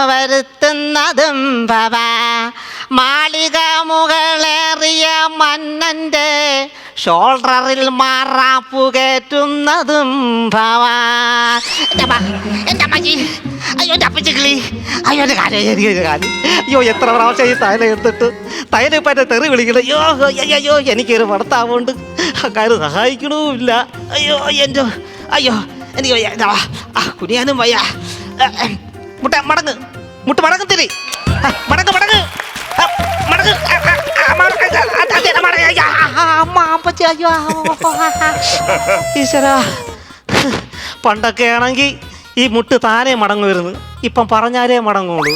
വരുത്തുന്നതും ഭവ മാളിക മുകളേറിയ മന്നന്റെ ഷോൾഡറിൽ മാറാപ്പു കയറ്റുന്നതും ഭവ. അയ്യോ എൻ്റെ അപ്പച്ചിക്കിളി, അയ്യോ എൻ്റെ കാര്യം, എനിക്കൊരു കാര്യം. അയ്യോ എത്ര പ്രാവശ്യം ഈ തൈല എടുത്തിട്ട് തൈല ഇപ്പം എന്നെ തെറി വിളിക്കണം. അയ്യോ അയ്യോ എനിക്കൊരു ഭർത്താവുണ്ട്, കാര്യം സഹായിക്കണമില്ല. അയ്യോ എൻ്റെ അയ്യോ എനിക്ക് വയ്യ, കുനിയാനും വയ്യ. മുട്ട മടങ്ങ്, മുട്ട മടങ്ങത്തിരി, മടങ്ങ് മടങ്ങ് മടങ്ങ്. ഈശ്വരാ, പണ്ടൊക്കെ ആണെങ്കിൽ ഈ മുട്ട് താനേ മടങ്ങുമായിരുന്നു, ഇപ്പം പറഞ്ഞാലേ മടങ്ങുള്ളൂ.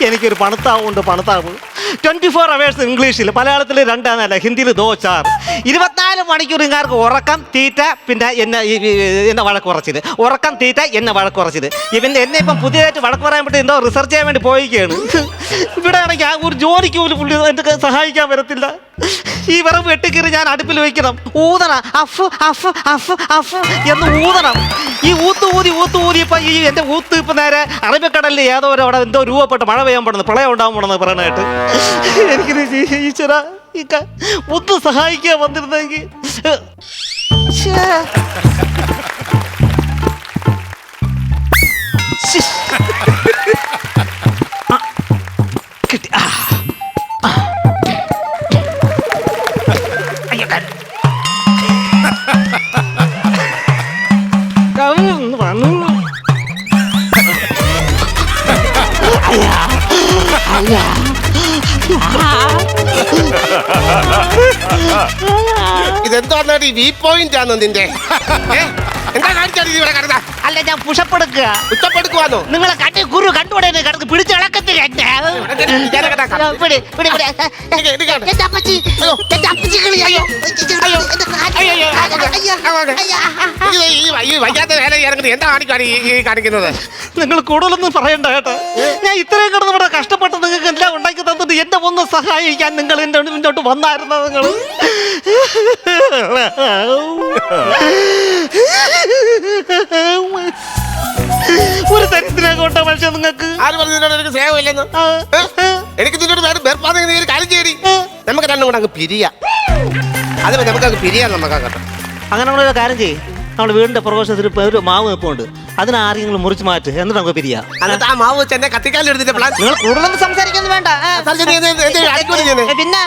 എനിക്കൊരു പണത്താവുണ്ട്, പണത്താവ് 24 hours ഇംഗ്ലീഷിൽ, മലയാളത്തിൽ 2 ഹിന്ദിയിൽ 2-4. 24 മണിക്കൂർ ഇങ്ങാർക്ക് ഉറക്കം തീറ്റ പിന്നെ എന്നെ വഴക്ക് കുറച്ചത്, ഉറക്കം തീറ്റ എന്നെ വഴക്ക് കുറച്ചത്. ഇവൻ്റെ എന്നെ ഇപ്പം പുതിയതായിട്ട് വഴക്ക് പറയാൻ വേണ്ടി എന്തോ റിസർച്ച് ചെയ്യാൻ വേണ്ടി പോയിക്കുകയാണ്. ഇവിടെ ആണെങ്കിൽ ആ ഒരു ജോലിക്ക് പോലും പുള്ളി എനിക്ക് സഹായിക്കാൻ വരത്തില്ല. ഈ വിറവ് വെട്ടിക്കീറി ഞാൻ അടുപ്പിൽ വയ്ക്കണം, ഊതണം, അഫ് അഫ് അഫ് അഫ് എന്ന് ഊതണം. ഈ ഊത്ത് ഊതി ഇപ്പം ഈ എൻ്റെ ഊത്ത് ഇപ്പം നേരെ അറബിക്കടലിൽ ഏതോ അവിടെ എന്തോ രൂപപ്പെട്ട് മഴ പെയ്യാൻ പോണെന്ന്, പ്രളയം ഉണ്ടാകാൻ പോണെന്ന് പറയണായിട്ട്. എനിക്കിത് ഈശ്വര ഒന്ന് സഹായിക്കാൻ വന്നിരുന്നെങ്കിൽ. കിട്ടി. ഇതെന്താ വി പോയിന്റ് ആണോ നിന്റെ? എന്താ കാണിച്ചാണ് ഇവിടെ കിടന്ന? അല്ല ഞാൻ പുഷപ്പെടുക്കുക. ഉച്ചപ്പെടുക്കുവാന്നോ? നിങ്ങളെ കട്ടി കുരു കണ്ടുകൂടെ കിടക്ക് പിടിച്ച് ഇളക്കത്തില്ല. വയ്യാത്ത വേല ഇറങ്ങി എന്താ കാണിക്കുന്നത്? നിങ്ങൾ കൂടുതലൊന്നും പറയണ്ട കേട്ടോ. ഞാൻ ഇത്രയും കിടന്ന് ഇവിടെ കഷ്ടപ്പെട്ട് നിങ്ങൾക്ക് എല്ലാം ഉണ്ടാക്കി തന്നിട്ട് എന്നെ ഒന്ന് സഹായിക്കാൻ നിങ്ങൾ എൻ്റെ മുന്നോട്ട് വന്നായിരുന്നോ? നിങ്ങൾ ഒരു തരത്തിനെ കൊണ്ട മനുഷ്യൻ നിങ്ങൾക്ക് ആര് പറഞ്ഞു എനിക്ക് സ്നേഹമില്ലെന്ന്? എനിക്ക് നിന്നോട് വേറെ വേർപ്പാതെങ്കിൽ കാര്യം ചെയ്യടി. നമുക്ക് രണ്ടും കൂടെ അങ്ങ് പിരിയാം. അത് നമുക്കങ്ങ് പിരിയാം. നമുക്കങ്ങോട്ട് അങ്ങനെ ഒരു കാര്യം ചെയ്യും. നമ്മുടെ വീടിന്റെ പ്രവേശനത്തിൽ ഒരു മാവ് നിൽപ്പുണ്ട്, അതിനാരെങ്കിലും മുറിച്ച് മാറ്റ്, എന്നിട്ട് നമുക്ക് പിരിയാം. എന്നിട്ട് ആ മാവ് വെച്ച് എന്നെ കത്തിക്കാലെടുത്തിട്ട് നിങ്ങൾ കൂടുതലൊന്നും സംസാരിക്കൊന്നും വേണ്ട. പിന്നെ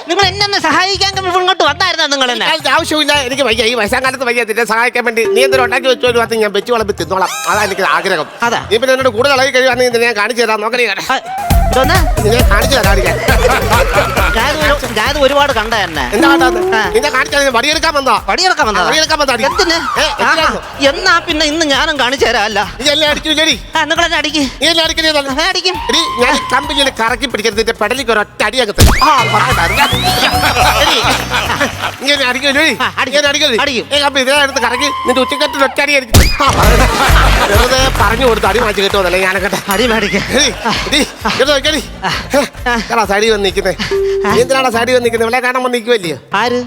നിങ്ങൾ എന്നെ സഹായിക്കാൻ ഇങ്ങോട്ട് വന്നായിരുന്നോ? നിങ്ങൾ എന്നെ ആവശ്യമില്ല, എനിക്ക് വയ്യ. ഈ വയസ്സാം കാലത്ത് വയ്യ നിന്നെ സഹായിക്കാൻ വേണ്ടി. നീ എന്തൊരു ഉണ്ടാക്കി വെച്ചോ ഒരു ഭാഗത്ത് ഞാൻ വെച്ച് വളമ്പി തിന്നോളാം. അതാ എനിക്ക് ആഗ്രഹം. അതാ നീ പിന്നെ എന്നോട് കൂടുതൽ ഇളകി കഴിയുവാണെങ്കിൽ ഞാൻ കാണിച്ചു തരാം. നോക്കണേ കാണിച്ചു തരാം. ഞാൻ ഒരുപാട് കണ്ട തന്നെ. എന്താ നിന്നെ കാണിച്ചാൽ വടിയെടുക്കാൻ വന്നോ? വടിയെടുക്കാൻ വന്നോ? വടിയെടുക്കാൻ വന്നോ? എന്നാ പിന്നെ ഇന്ന് ഞാനും കാണിച്ചു തരാമല്ല. നീ എല്ലാം അടിക്കൂലടി. നിങ്ങൾ എന്നെ അടിക്കും. നീ എല്ലാം അടിക്കും. ഞാൻ കമ്പിയിൽ കറക്കി പിടിക്കരുത്, പെടലിക്ക് ഒരൊറ്റ അടിയകത്ത് ഇതെടുത്ത് കറക്കി നിന്റെ ഉച്ചക്കത്തിൽ ഒറ്റ അടി അടിക്കും. വെറുതെ പറഞ്ഞു കൊടുത്ത് അടി മാറ്റി കിട്ടുമല്ലേ? ഞാനൊക്കെ അടി മേടിക്കാം. സൈഡിൽ വന്ന് നിൽക്കുന്നേ. നീ എന്തിനാണ് സൈഡിൽ വന്ന് നിൽക്കുന്നത്? ഇവിടെ കാണാൻ വന്ന് നിൽക്കുമല്ലയോ? ആര്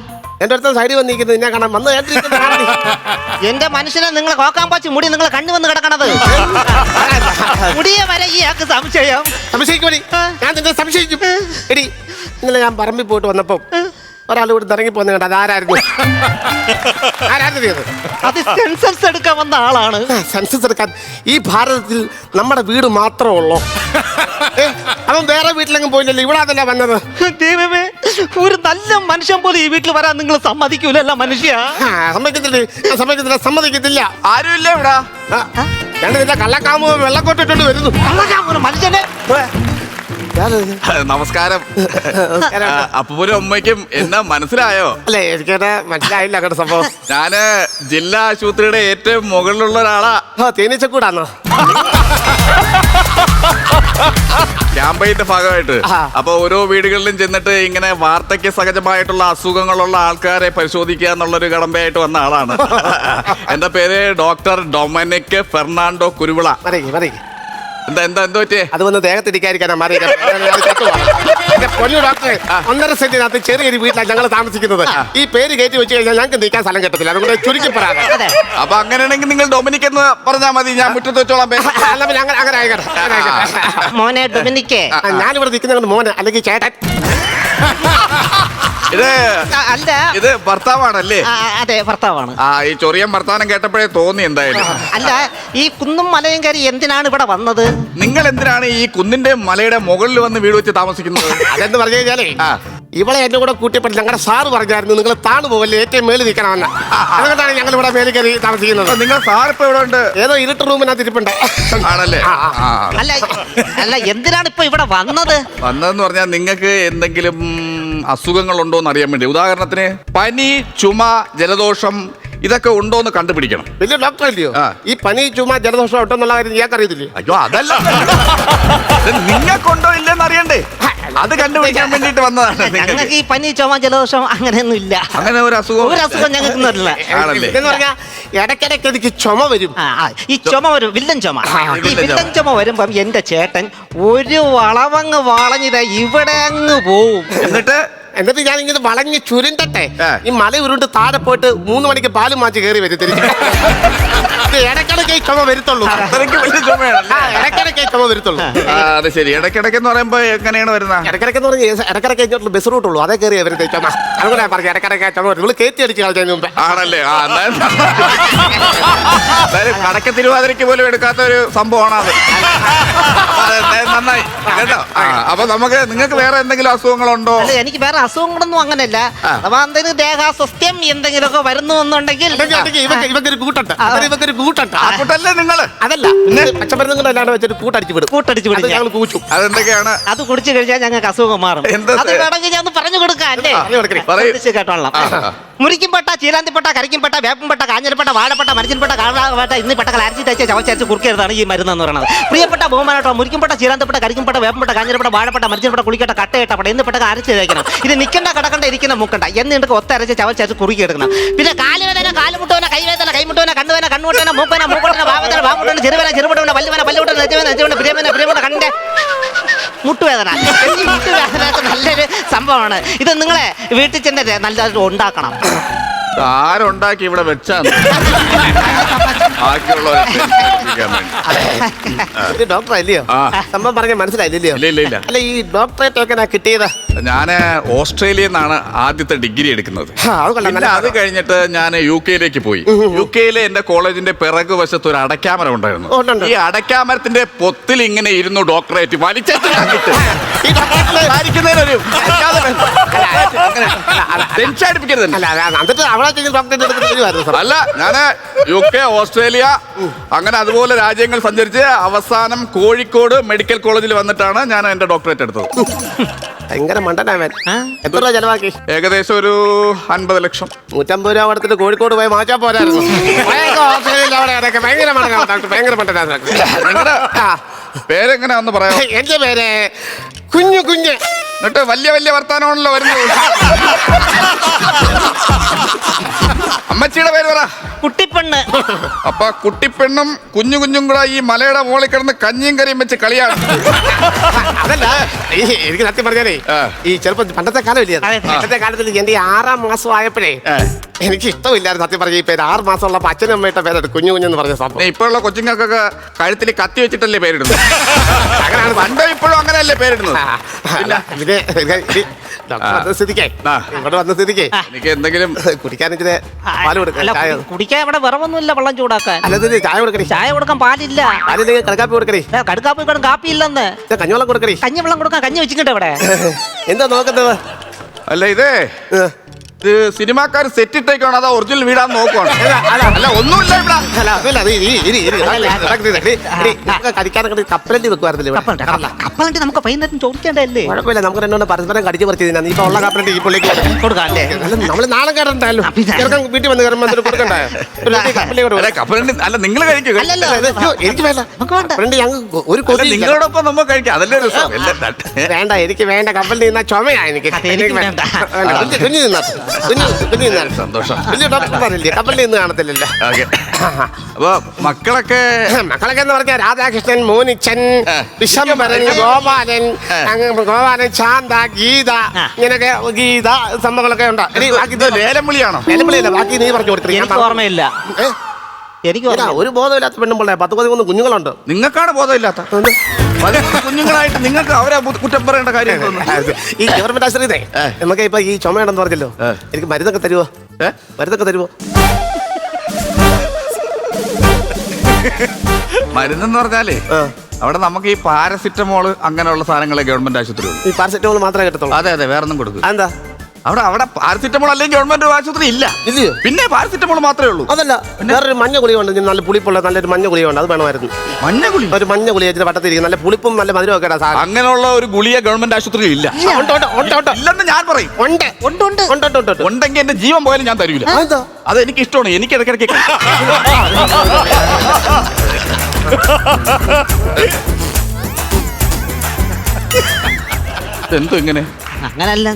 എന്റെ അടുത്ത് സൈഡിൽ വന്ന് നിൽക്കുന്നത്? നിന്നെ കാണാൻ വന്ന് എന്റെ മനുഷ്യനെ നിങ്ങൾ കോക്കാൻ പാച്ച് മുടി നിങ്ങൾ കണ്ണു വന്ന് കിടക്കണത് മുടിയെ വരെ ഈ ആൾക്ക് സംശയം. സംശയിക്കുമടി, ഞാൻ നിന്നെ സംശയിക്കും. എടി ഇന്നലെ ഞാൻ പറമ്പിൽ പോയിട്ട് വന്നപ്പോ ഒരാൾ ഇവിടെ ഇറങ്ങി പോന്നെ കണ്ട. അതാരായിരുന്നു? അത് സെൻസസ് എടുക്കാൻ വന്ന ആളാണ്. സെൻസസ് എടുക്കാൻ ഈ ഭാരതത്തിൽ നമ്മുടെ വീട് മാത്രമേ ഉള്ളൂ. അവൻ വേറെ വീട്ടിലെങ്കിലും പോയില്ലല്ലോ, ഇവിടെ അതല്ല വന്നത്. ദൈവമേ, ഒരു നല്ല മനുഷ്യൻ പോലും ഈ വീട്ടിൽ വരാൻ നിങ്ങൾ സമ്മതിക്കൂലല്ല? മനുഷ്യ സമ്മതിക്കത്തില്ല. ആരുമില്ല ഇവിടെ. നിന്റെ കള്ളക്കാമോ വെള്ളക്കോട്ടിട്ടുണ്ട് വരുന്നു. മനുഷ്യനെ നമസ്കാരം. അപ്പൂരും അമ്മയ്ക്കും എന്നാ മനസ്സിലായോ? അല്ലേ, എനിക്കത് മനസ്സിലായില്ല അങ്ങോട്ട് സംഭവം. ഞാന് ജില്ലാ ആശുപത്രിയുടെ ഏറ്റവും മുകളിലുള്ള ഒരാളാ. തേനീച്ചക്കൂടാന്നോ? ക്യാമ്പയിന്റെ ഭാഗമായിട്ട് അപ്പൊ ഓരോ വീടുകളിലും ചെന്നിട്ട് ഇങ്ങനെ വാർദ്ധക്യ സഹജമായിട്ടുള്ള അസുഖങ്ങളുള്ള ആൾക്കാരെ പരിശോധിക്കുക എന്നുള്ളൊരു കടമ്പയായിട്ട് വന്ന ആളാണ്. എന്റെ പേര് ഡോക്ടർ ഡൊമിനിക് ഫെർണാണ്ടോ കുരുവിള. എന്താ പറ്റിയേ? അത് വന്ന് ദേഹത്തിരിക്കാതിരിക്കാനാ മാറി പൊന്നു ഡോക്ടറെ 1.5 സെന്റിനകത്ത് ചെറിയൊരു വീട്ടിലാണ് ഞങ്ങൾ താമസിക്കുന്നത്. ഈ പേര് കയറ്റി വെച്ച് കഴിഞ്ഞാൽ ഞങ്ങൾക്ക് നിൽക്കാൻ സ്ഥലം കിട്ടത്തില്ല. അതുകൊണ്ട് ചുരുക്കി പറയാം. അപ്പൊ അങ്ങനെയാണെങ്കിൽ നിങ്ങൾ ഡൊമിനിക് എന്ന് പറഞ്ഞാൽ മതി, ഞാൻ മുറ്റത്ത് വെച്ചോളാം. അങ്ങനെ ആയിക്കോട്ടെ. മോനെ ഡൊമിനിക്കേ. ഞാനിവിടെ നിൽക്കുന്ന മോനെ അല്ലെങ്കിൽ ചേട്ടൻ. അല്ല, ഇത് ഭർത്താവാണല്ലേ? അതെ, ഭർത്താവാണ്. ഈ ചൊറിയൻ ഭർത്താനം കേട്ടപ്പോഴേ തോന്നി എന്തായാലും. അല്ല, ഈ കുന്നും മലയും കയറി എന്തിനാണ് ഇവിടെ വന്നത്? നിങ്ങൾ എന്തിനാണ് ഈ കുന്നിന്റെ മലയുടെ മുകളിൽ വന്ന് വീട് വെച്ച് താമസിക്കുന്നത്? അതെന്ന് പറഞ്ഞു കഴിഞ്ഞാലേ, ഇവളെ എന്റെ കൂടെ കൂട്ടിയപ്പോൾ ഞങ്ങളുടെ സാറ് പറഞ്ഞായിരുന്നു നിങ്ങൾ താണു പോവല്ലേ, ഏറ്റവും മേളിൽ നിൽക്കണമെന്ന്. അതുകൊണ്ടാണ് ഞങ്ങൾ ഇവിടെ മേളിൽ കയറി താമസിക്കുന്നത്. നിങ്ങൾ സാർ ഇപ്പൊ ഇവിടെ ഉണ്ട്? ഏതോ ഇരുട്ട് റൂമിനകത്ത് ഇരിപ്പുണ്ട്. ആണല്ലേ? അല്ല, എന്തിനാണ് ഇപ്പൊ ഇവിടെ വന്നതെന്ന് പറഞ്ഞാൽ നിങ്ങൾക്ക് എന്തെങ്കിലും അസുഖങ്ങളുണ്ടോ എന്ന് അറിയാൻ വേണ്ടി. ഉദാഹരണത്തിന് പനി, ചുമ, ജലദോഷം ഇതൊക്കെ ഉണ്ടോ എന്ന് കണ്ടുപിടിക്കണം. വലിയ ഡോക്ടർ അല്ലയോ? ഈ പനി, ചുമ, ജലദോഷം ഉണ്ടോന്നുള്ള കാര്യം ഇയാൾക്ക് അറിയത്തില്ലേ? അയ്യോ, അതല്ല, നിങ്ങൾക്കുണ്ടോ ഇല്ലെന്ന് അറിയണ്ടേ? അത് കണ്ടുപിടിക്കാൻ വേണ്ടിട്ട് വന്നതാണ്. ഞങ്ങൾക്ക് ഈ പനി, ചുമ, ജലദോഷം അങ്ങനെയൊന്നും ഇല്ല. അങ്ങനെ ഒരു അസുഖം ഞങ്ങൾക്ക് എന്ന് പറഞ്ഞാൽ ഇടയ്ക്കിടയ്ക്ക് എനിക്ക് ചുമ വരും. ഈ ചുമ വരും, വില്ലൻ ചുമ. ഈ വില്ലൻ ചുമ വരുമ്പം എന്റെ ചേട്ടൻ ഒരു വളവങ്ങ് വളഞ്ഞിട്ട് ഇവിടെ അങ്ങ് പോവും. എന്നിട്ട് ഞാൻ ഇങ്ങനെ വളഞ്ഞ് ചുരുണ്ടട്ടെ ഈ മല ഉരുണ്ട് താഴെ പോയിട്ട് 3 മണിക്ക് പാലും മാറ്റി കയറി വരും. ഇടയ്ക്കിടയ്ക്ക് ചുമ വരുത്തുള്ളൂ. ഇടയ്ക്കിടയ്ക്ക് ചുമ വരുത്തുള്ളൂ. അത് ശരി. ഇടയ്ക്കിടയ്ക്ക് എന്ന് പറയുമ്പോ എങ്ങനെയാണ് വരുന്നത്? ഇടയ്ക്കിടയ്ക്ക് എന്ന് പറഞ്ഞാൽ ഇടയ്ക്കിടയ്ക്ക് ബസ് റൂട്ടുള്ളൂ, അതേ കയറിയാ വരുന്നത് ചുമ. അതുകൊണ്ട് ഞാൻ പറഞ്ഞു ഇടയ്ക്കിടയ്ക്ക് ചുമ വരും. കയറ്റി അടിച്ച് കളഞ്ഞതിന് മുമ്പ്. ആണല്ലേ? കടക്ക തിരുവാതിരയ്ക്ക് പോലും എടുക്കാത്ത ഒരു സംഭവമാണ് അത്. നന്നായി കേട്ടോ. അപ്പൊ നിങ്ങൾക്ക് വേറെ എന്തെങ്കിലും അസുഖങ്ങളുണ്ടോ? എനിക്ക് വേറെ അസുഖങ്ങളൊന്നും അങ്ങനെയല്ല. അഥവാ എന്തെങ്കിലും ദേഹാസ്വസ്ഥ്യം എന്തെങ്കിലുമൊക്കെ വരുന്നു എന്നുണ്ടെങ്കിൽ ഇവക്കൊരു കൂട്ടുണ്ട്. കൂട്ടല്ലേ നിങ്ങള്? അതല്ല, പച്ചമരുന്നുകളല്ലാണ്ട് വെച്ചിട്ട് കൂട്ടടിച്ച് വിടും. ഞങ്ങൾ കൂച്ചു. അതെന്തൊക്കെയാണ്? അത് കുടിച്ചു കഴിഞ്ഞാൽ ഞങ്ങൾക്ക് അസുഖം മാറും. അത് വേണമെങ്കിൽ ഞാൻ പറഞ്ഞു കൊടുക്കാം അല്ലേ? കേട്ടോളാം. മുരിക്കുംപെട്ട, ചീലാന്തിപ്പെട്ട, കരിക്കുംപെട്ട, വേപ്പംപെട്ട, കാഞ്ഞിരപ്പെട്ട, വാഴപ്പെട്ട, മരിച്ചിൻപെട്ട, കാളപ്പെട്ട, ഇന്നിപ്പെട്ട അരച്ചി തേച്ച് ചവച്ചരച്ച് കുറുക്കരുതാണ് ഈ മരുന്ന് എന്ന് പറയുന്നത്. പ്രിയപ്പെട്ട ബഹുമാനട്ടോ, മുരിക്കുംപെട്ട, ചീലാന്തിപ്പെട്ട, കരിക്കുംപെട്ട, വേപ്പംപെട്ട, കാഞ്ഞിരപ്പെട്ട, വാഴപ്പെട്ട, മരിച്ചിൻപെട്ട, കുളിക്കട്ട, കട്ടയിട്ടപ്പെട്ട, ഇന്നിപ്പെട്ട അരച്ച് തേക്കണം. ഇത് നിൽക്കേണ്ട, കിടക്കണ്ട, ഇരിക്കുന്ന, മുക്കണ്ട എന്നിട്ട് ഒത്തരച്ച് ചവച്ചരച്ച് കുറുക്കി എടുക്കണം. പിന്നെ കാലുവേദന, കാലുമുട്ടുവേന, കൈവേദന, കൈമുട്ടുവേന, കണ്ണുവേന, കണ്ണുവേന, മൂപ്പന, മൂക്കോട്ടന, ഭാവവേദന, ഭാവമുട്ടന, ചെറുവേന, ചെറുപടവന, വല്ലുവേന, പല്ലുവിട്ടന, നെറ്റുവേന, നെറ്റുവേന, പ്രിയവേന, കണ്ണിന്റെ മുട്ടുവേദന. ഈ മുട്ടുവേദന നല്ലൊരു സംഭവമാണ്. ഇത് നിങ്ങളെ വീട്ടിൽ ചെന്നിട്ട് നല്ലതായിട്ട് ഉണ്ടാക്കണം. ആരുണ്ടാക്കി ഇവിടെ വെച്ചാണ് ഡോക്ടർ അല്ലയോ? സംഭവം പറഞ്ഞ മനസ്സിലായില്ലയോ? അല്ല, ഈ ഡോക്ടറേറ്റ് ഒക്കെ കിട്ടിയത് ഞാൻ ഓസ്ട്രേലിയയിൽ നിന്നാണ് ആദ്യത്തെ ഡിഗ്രി എടുക്കുന്നത്. അത് കഴിഞ്ഞിട്ട് ഞാൻ UK പോയി. UK എന്റെ കോളേജിന്റെ പിറകു വശത്ത് ഒരു അടയ്ക്കാമരം ഉണ്ടായിരുന്നു. ഈ അടയ്ക്കാമരത്തിന്റെ പൊത്തിൽ ഇങ്ങനെ ഇരുന്നു ഡോക്ടറേറ്റ് വലിച്ചിട്ട് അല്ല, ഞാന് UK, ഓസ്ട്രേലിയ അങ്ങനെ അതുപോലെ രാജ്യങ്ങൾ സഞ്ചരിച്ച് അവസാനം കോഴിക്കോട് മെഡിക്കൽ കോളേജിൽ വന്നിട്ടാണ് ഞാൻ എന്റെ ഡോക്ടറേറ്റ് എടുത്തത്. ഭയങ്കര മണ്ടനാവൻ. എത്ര രൂപ ചെലവാക്കി? ഏകദേശം ഒരു 50 ലക്ഷം. 150 രൂപ കൊടുത്തിട്ട് കോഴിക്കോട് പോയി മാറ്റാൻ പോരായിരുന്നു. ഭയങ്കര മണ്ടനാ. നിങ്ങളുടെ പേരെങ്ങനെയാന്ന് പറയാം? എന്റെ പേര് കുഞ്ഞു. എന്നിട്ട് വലിയ വലിയ വർത്താനമാണല്ലോ വരുന്നത്. അമ്മച്ചിയുടെ പേര് പറ. കുട്ടിപ്പെണ്ണ്. അപ്പൊ കുട്ടിപ്പെണ്ണും കുഞ്ഞും കൂടെ ഈ മലയുടെ മുകളിൽ കിടന്ന് കഞ്ഞിയും കറിയും വെച്ച് കളിയാണ്. അതല്ല, എനിക്ക് സത്യം പറഞ്ഞാലേ ഈ ചെറുപ്പം പണ്ടത്തെ കാലമില്ലേ, പണ്ടത്തെ കാലത്തിൽ എന്റെ 6-ാം മാസം ആയപ്പോഴേ എനിക്ക് ഇഷ്ടമില്ലായിരുന്നു സത്യം പറഞ്ഞ ഈ പേര്. 6 മാസമുള്ളപ്പോ അച്ഛനും അമ്മയുടെ പേര് കുഞ്ഞെന്ന് പറഞ്ഞ സംഭവം. ഇപ്പോഴുള്ള കൊച്ചുങ്ങൾക്കൊക്കെ കഴുത്തിൽ കത്തി വെച്ചിട്ടല്ലേ പേരിടുന്നത്? അങ്ങനെയാണ് പണ്ടോ ഇപ്പോഴും അങ്ങനെയല്ലേ പേരിടുന്നത്? ഇവിടെ വന്ന സ്ഥിതിക്കേ എനിക്ക് എന്തെങ്കിലും കുടിക്കാൻ ഇച്ചിരി പാല് കൊടുക്കാം. കുടിക്കാൻ ഇവിടെ വെറവൊന്നുമില്ല, വെള്ളം ചൂടാക്കാൻ. അല്ല, ചായ കൊടുക്കണേ. ചായ കൊടുക്കാൻ പാലില്ല. പാലില്ലെങ്കിൽ കടക്കാപ്പി കൊടുക്കണേ. കടുക്കാപ്പി കാപ്പി ഇല്ലെന്ന്. കഞ്ഞിവെള്ളം കൊടുക്കണേ. കഞ്ഞിവെള്ളം കൊടുക്കാൻ കഞ്ഞി വെച്ചിട്ട് ഇവിടെ എന്താ നോക്കുന്നത്? അല്ല, ഇത് സിനിമാക്കാർ സെറ്റ് ഇട്ടേക്കാണ്, അതാ ഒറിജിനൽ വീടാന്ന് നോക്കുവാണ്. അല്ല, ഒന്നുമില്ല കടിക്കാനൊക്കെ കപ്പലണ്ടി വെക്കുവായിരുന്നില്ല. കപ്പലണ്ടി നമുക്ക് വൈകുന്നേരം ചോദിക്കേണ്ടല്ലേ? കുഴപ്പമില്ല, നമുക്ക് രണ്ടോണ്ട് പരസ്പരം കടിച്ചു പറിച്ചു തിന്നാ. ഇപ്പൊ ഉള്ള കപ്പലണ്ടി ഈ പുള്ളിക്ക് കൊടുക്കാല്ലേ? നമ്മള് നാളെ കേട്ടുണ്ടായാലും വീട്ടിൽ വന്ന് കയറുമ്പോൾ കൊടുക്കണ്ടേ? കപ്പലണ്ടി അല്ല, നിങ്ങൾ കഴിക്കും. എനിക്ക് വേണ്ട, ഒരു കൊതി നിങ്ങളോടൊപ്പം നമ്മൾ കഴിക്കാം. അതല്ലേ രസം. വേണ്ട, എനിക്ക് വേണ്ട. കപ്പലണ്ടി തിന്നാ ചുമയാ എനിക്ക്. കുഞ്ഞു സന്തോഷം. വലിയ ഡോക്ടർമാരില്ലേ, കപ്പലിൽ നിന്ന് കാണത്തില്ലല്ലോ. ഓക്കെ. അപ്പൊ മക്കളൊക്കെ എന്ന് പറഞ്ഞാൽ രാധാകൃഷ്ണൻ, മോനിച്ചൻ, വിശംബരൻ, ഗോപാലൻ, ഗോപാലൻ, ശാന്ത, ഗീത, ഇങ്ങനെയൊക്കെ ഗീത സംഭവങ്ങളൊക്കെ ഉണ്ട്. ലേലം വിളിയാണോ? ലേലംവിളിയല്ല, ബാക്കി നീ പറഞ്ഞു കൊടുത്തില്ല. എനിക്ക് ഓർമ്മയില്ല. എനിക്ക് ഒരു ബോധമില്ലാത്ത പെണ്ണുമ്പിള്ളേ 10-13 കുഞ്ഞുങ്ങളുണ്ട്. നിങ്ങൾക്കാണ് ബോധമില്ലാത്ത കുഞ്ഞുങ്ങളായിട്ട് നിങ്ങൾക്ക് അവരെ കുറ്റം പറയേണ്ട കാര്യം. ഈ ഗവൺമെന്റ് ആശ്രയിതേ നമുക്ക് ഇപ്പൊ ഈ ചുമയുണ്ടെന്ന് പറഞ്ഞല്ലോ, എനിക്ക് മരുന്നൊക്കെ തരുവോ? മരുന്നൊക്കെ തരുവോ? മരുന്നെന്ന് പറഞ്ഞാലേ അവിടെ നമുക്ക് ഈ പാരസിറ്റമോള് അങ്ങനെയുള്ള സാധനങ്ങളെ ഗവൺമെന്റ് ആശുപത്രി ഉള്ളൂ. ഈ പാരസെറ്റമോൾ മാത്രമേ കിട്ടത്തുള്ളൂ? അതെ അതെ, വേറെ ഒന്നും കൊടുക്കും. എന്താ അവിടെ പാരസിറ്റമോൾ അല്ലെങ്കിൽ ഗവൺമെന്റ് ആശുപത്രി ഇല്ല. ഇല്ലയോ? പിന്നെ പാരസിറ്റമോൾ മാത്രമേ ഉള്ളൂ. അതല്ല, വേറൊരു മഞ്ഞ ഗുളിയുണ്ട്, നല്ല പുളിപ്പുള്ള നല്ലൊരു മഞ്ഞ ഗുളിയുണ്ട്, അത് വേണമായിരുന്നു. മഞ്ഞ ഗുളി? ഒരു മഞ്ഞ ഗുളിയ വട്ടത്തിരിക്കും, നല്ല പുളിപ്പും നല്ല മധുരമൊക്കെ സാധനം. അങ്ങനെയുള്ള ഒരു ഗുളിയ ഗവൺമെന്റ് ആശുപത്രിയിൽ ഇല്ല. ഇല്ലെന്ന് ഞാൻ പറയും. ഉണ്ടെങ്കിൽ എന്റെ ജീവൻ പോയാലും ഞാൻ തരൂല. അത് എനിക്ക് ഇഷ്ടമാണ്. എനിക്ക് ഇടയ്ക്കിടയ്ക്ക് എന്തോ ഇങ്ങനെ അങ്ങനല്ല.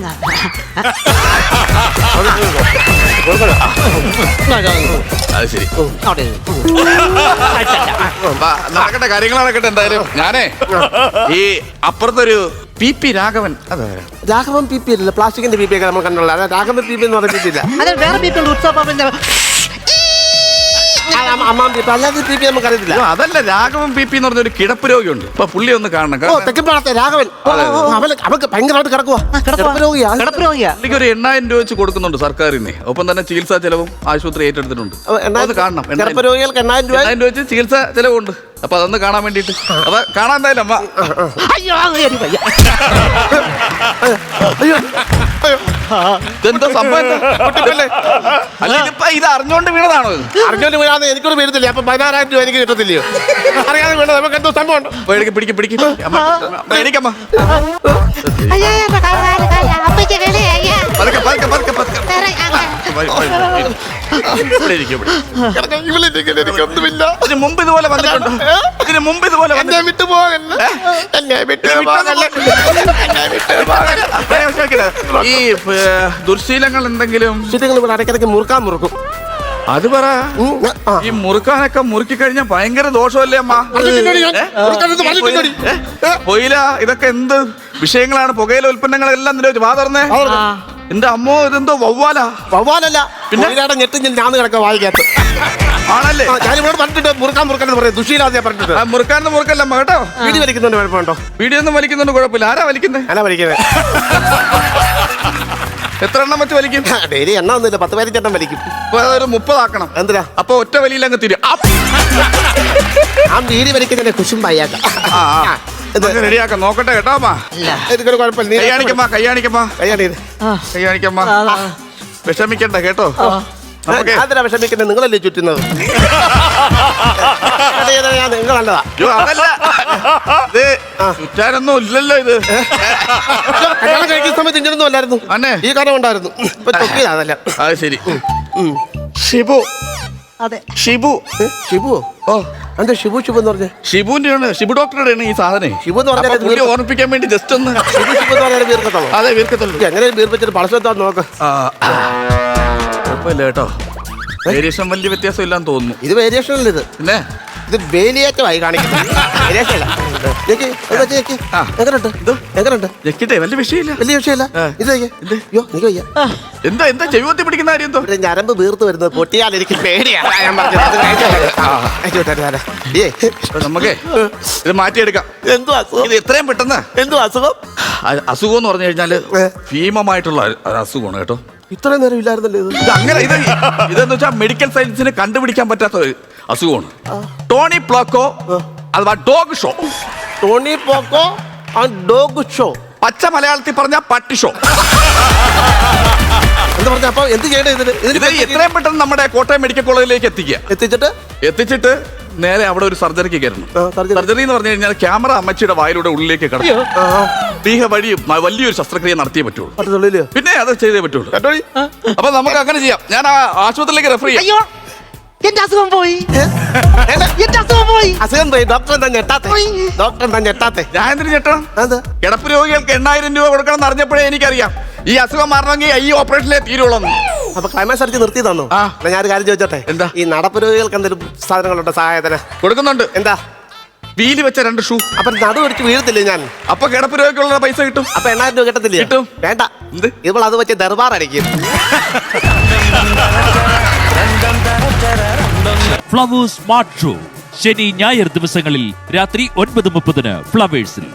അത് ശരി. നടക്കട്ടെ, കാര്യങ്ങൾ നടക്കട്ടെ. എന്തായാലും ഞാനേ ഈ അപ്പുറത്തൊരു PP രാഘവൻ. അതെ, രാഘവൻ PP അല്ല, പ്ലാസ്റ്റിക്കിന്റെ PP ഒക്കെ നമ്മൾ കണ്ടുള്ള. രാഘവൻ PP എന്ന് പറഞ്ഞിട്ടില്ല. അത് വേറെ PP ഉണ്ട്, ഉത്സവ അല്ലാതെ PP നമുക്കറിയത്തില്ല. അതല്ല, രാഘവൻ PP എന്ന് പറഞ്ഞൊരു കിടപ്പ് രോഗിയുണ്ട്. ഇപ്പൊ പുള്ളി ഒന്ന് കാണണം. തെക്കമ്പാളത്തെ രാഘവൻ, അവർക്ക് ഭയങ്കരമായിട്ട് കിടക്കുക. പുള്ളിക്ക് ഒരു 8000 രൂപ വെച്ച് കൊടുക്കുന്നുണ്ട് സർക്കാരിന്. ഒപ്പം തന്നെ ചികിത്സാ ചെലവും ആശുപത്രി ഏറ്റെടുത്തിട്ടുണ്ട്. അത് കാണണം. 8000 രൂപ വെച്ച് ചികിത്സാ ചെലവുണ്ട്. അപ്പൊ അതൊന്ന് കാണാൻ വേണ്ടിട്ട് അപ്പൊ കാണാൻ എന്തായാലും അമ്മ. ഇതെന്തോ സംഭവം? അല്ല, ഇതിപ്പോ ഇത് അറിഞ്ഞോണ്ട് വീണതാണോ? അറിഞ്ഞോണ്ട് വീണാന്ന് എനിക്കൊരു പേരുന്നില്ല. അപ്പൊ 16,000 രൂപ എനിക്ക് കിട്ടത്തില്ലയോ? അറിയാതെ വീണത് നമുക്ക് എന്തോ സംഭവം ഉണ്ട്. പിടിക്കമ്മ. ഇതിന് മുമ്പ് ഇതുപോലെ വന്നിട്ടുണ്ടോ? ഈ ദുർശീലങ്ങൾ എന്തെങ്കിലും ഇടയ്ക്കിടയ്ക്ക് മുറുക്കും. അത് പറ. ഈ മുറുക്കാനൊക്കെ മുറുക്കി കഴിഞ്ഞാൽ ഭയങ്കര ദോഷമല്ലേ അമ്മ? പൊയില ഇതൊക്കെ എന്ത് വിഷയങ്ങളാണ്? പുകയില ഉൽപ്പന്നങ്ങളെല്ലാം നിരോധിച്ചു. വാ തുറന്നേ. എന്റെ അമ്മോ, ഇതെന്തോ വവ്വാലല്ല, പിന്നെ ഞെട്ടിഞ്ഞ് ഞാൻ കിടക്ക വായിക്കാത്ത ആണല്ലേ? ഞാനിവിടെ പറഞ്ഞിട്ട് മുറുക്കാൻ പറയാം. ദുഷീലാതെ പറഞ്ഞിട്ട് മുറുക്കാന്ന് മുറുക്കല്ല കേട്ടോ. വീഡിയോ വലിക്കുന്നുണ്ട്, കുഴപ്പമുണ്ടോ? വീഡിയോ ഒന്നും വലിക്കുന്നുണ്ട്, കുഴപ്പമില്ല. ആരാ വലിക്കുന്നത്? ഞാനാ വലിക്കുന്നത്. എത്ര എണ്ണം വെച്ച് വലിക്കും? ഡെയിലി എണ്ണ ഒന്നുമില്ല, 10-15 എണ്ണം വലിക്കും. ഒരു 30 ആക്കണം. എന്തിനാ? അപ്പൊ ഒറ്റ വലിയിൽ അങ്ങ് തിരി. ആ വീടി വലിക്കുന്നതിന്റെ കുശുംബായാക്കാം. റെഡിയാക്കാം, നോക്കട്ടെ കേട്ടോ അമ്മ. എനിക്കൊരു കുഴപ്പമില്ല. കയ്യാണിക്കമ്മ. വിഷമിക്കണ്ട കേട്ടോ. അതിനാ വിഷമിക്കുന്നത്? നിങ്ങളല്ലേ ചുറ്റുന്നത്? നിങ്ങൾ നല്ലതാ. ചുറ്റാനൊന്നും ഇല്ലല്ലോ ഇത്. കല്യാണം കഴിക്കുന്ന സമയത്ത് ഇങ്ങനൊന്നും അല്ലായിരുന്നു. ഈ കാര്യം ഉണ്ടായിരുന്നു. ഇപ്പൊ തൊക്കിയതല്ല. അത് ശരി. ഷിബു. അതെ, ഷിബു. ഓ, എന്താ ഷിബു എന്ന് പറഞ്ഞേ? ഷിബുവിന്റെ ഷിബു ഡോക്ടറുടെ ഈ സാധനം. ഷിബു എന്ന് പറഞ്ഞാൽ ഓർമ്മിപ്പിക്കാൻ വേണ്ടി ജസ്റ്റ് ഒന്ന്. വീർക്കത്തുള്ളൂ. അതെ, വീർക്കത്തുള്ളൂ. എങ്ങനെ വീർപ്പിച്ചിട്ട് പളസത്താ നോക്ക്. കുഴപ്പമില്ല കേട്ടോ. വേരിയേഷൻ വലിയ വ്യത്യാസം ഇല്ലാന്ന് തോന്നുന്നു. ഇത് വേരിയേഷൻ അല്ല, ഇത് ഇത് വേലിയേറ്റമായി കാണിക്കുന്നത്. വലിയ വിഷയമില്ല. എന്താ ചെവിത്തി പിടിക്കുന്ന കാര്യം എന്തോ? ഞരമ്പ് വീർത്ത് വരുന്നത് പൊട്ടിയാൽ എനിക്ക് പേടിയാണ്. നമുക്കേ ഇത് മാറ്റിയെടുക്കാം. എന്തോ അസുഖം? ഇത് എത്രയും പെട്ടെന്ന്. എന്തോ അസുഖം? അസുഖം എന്ന് പറഞ്ഞു കഴിഞ്ഞാല് ഭീമമായിട്ടുള്ള അസുഖമാണ് കേട്ടോ. ഇത്രയും നേരം ഇല്ലായിരുന്നല്ലോ ഇത്. അങ്ങനെ ഇതെന്ന് വെച്ചാൽ മെഡിക്കൽ സയൻസിന് കണ്ടുപിടിക്കാൻ പറ്റാത്ത ഒരു അസുഖമാണ്. ടോണി പ്ലോക്കോ അഥവാ ഡോഗ് ഷോ. ടോണി പ്ലോക്കോ ഡോഗ് ഷോ. പച്ച മലയാളത്തിൽ പറഞ്ഞ പട്ടി ഷോ. എന്താ പറഞ്ഞ? അപ്പൊ എന്ത് ചെയ്യണേ ഇതിന്? ഇത് എത്രയും പെട്ടെന്ന് നമ്മുടെ കോട്ടയം മെഡിക്കൽ കോളേജിലേക്ക് എത്തിച്ചിട്ട് നേരെ അവിടെ ഒരു സർജറിക്ക് കയറണം. സർജറി എന്ന് പറഞ്ഞു കഴിഞ്ഞാൽ ക്യാമറ അമ്മച്ചിയുടെ വായിലൂടെ ഉള്ളിലേക്ക് കടക്കും. വഴി വലിയൊരു ശസ്ത്രക്രിയ നടത്തിയേ പറ്റുള്ളൂ. പിന്നെ അത് ചെയ്തേ പറ്റുള്ളൂ. അപ്പൊ നമുക്ക് അങ്ങനെ ചെയ്യാം. ഞാൻ ആ ആശുപത്രിയിലേക്ക് റെഫർ ചെയ്യാം. എന്റെ അസുഖം പോയി. അസുഖം പോയി. ഡോക്ടർ എന്താ ഞെട്ടാത്തെ? ഞാൻ എന്തിനു ഞെട്ടണം? കിടപ്പ് രോഗികൾക്ക് 8000 രൂപ കൊടുക്കണം എന്ന് അറിഞ്ഞപ്പോഴേ എനിക്കറിയാം ഈ അസുഖം മാറണമെങ്കിൽ ഈ ഓപ്പറേഷനിലേ തീരുള്ളൂ. അപ്പൊ ക്ലൈമാക്സ് അടിച്ച് നിർത്തി തന്നു. ആ. ഞാനൊരു കാര്യം ചോദിച്ചോട്ടെ? എന്താ? ഈ നടപ്പുരോഗികൾക്ക് എന്തെങ്കിലും സാധനങ്ങളുണ്ടോ സഹായത്തിന്? കൊടുക്കുന്നുണ്ട്. എന്താ? വീല് വെച്ച 2 ഷൂ. അപ്പൊ നടു ഒടിച്ച് വീഴത്തില്ലേ ഞാൻ? അപ്പൊ കിടപ്പ് രോഗിക്കുള്ള പൈസ കിട്ടും. അപ്പൊ 8000 രൂപ കിട്ടത്തില്ലേ? കിട്ടും. വേണ്ട, എന്ത്? ഇപ്പോൾ അത് വെച്ച് ദർബാർ അടിക്കും. ഫ്ലവേഴ്സ് സ്മാർട്ട് ഷോ ശനി ഞായർ ദിവസങ്ങളിൽ രാത്രി 9:30 ഫ്ലവേഴ്സിൽ.